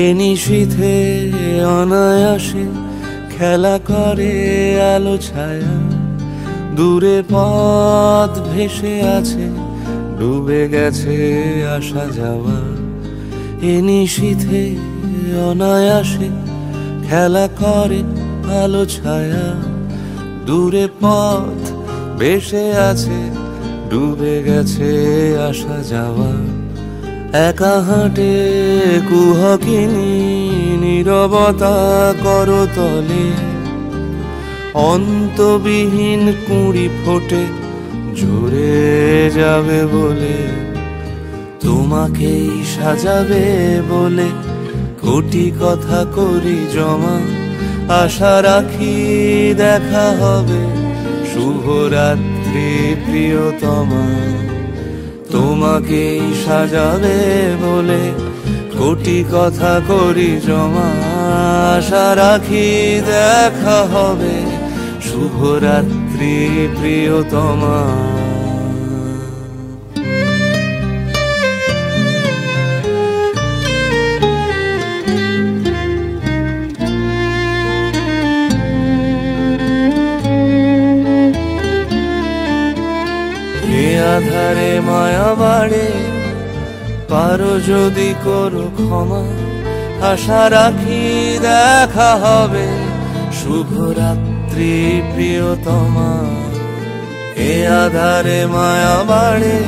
এ নিশীথে অনায়াসে খেলা করে আলো ছায়া, দূরে পথ ভেসে আছে, ডুবে গেছে আসা যাওয়া। এ নিশীথে অনায়াসে খেলা করে আলো ছায়া, দূরে পথ ভেসে আছে, ডুবে গেছে আসা যাওয়া। একা হাঁটে কুহকিনী নীরবতা করতলে, অন্তবিহীন কুঁড়ি ফোটে ঝরে যাবে বলে। তোমাকেই সাজাবে বলে কোটি কথা করি জমা, আশা রাখি দেখা হবে, শুভরাত্রি প্রিয়তমা। তোমাকেই সাজাবে বলে কোটি কথা করি জমা, আশা রাখি দেখা হবে, শুভরাত্রি প্রিয়তমা। এ আধারে মায়া বাড়ে, পারো যদি করো ক্ষমা, আশা রাখি দেখা হবে, শুভরাত্রি প্রিয়তমা। এ আধারে মায়া বাড়ে,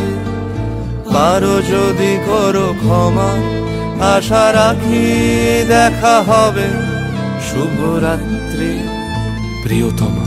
পারো যদি করো ক্ষমা, আশা রাখি দেখা হবে, শুভরাত্রি প্রিয়তমা।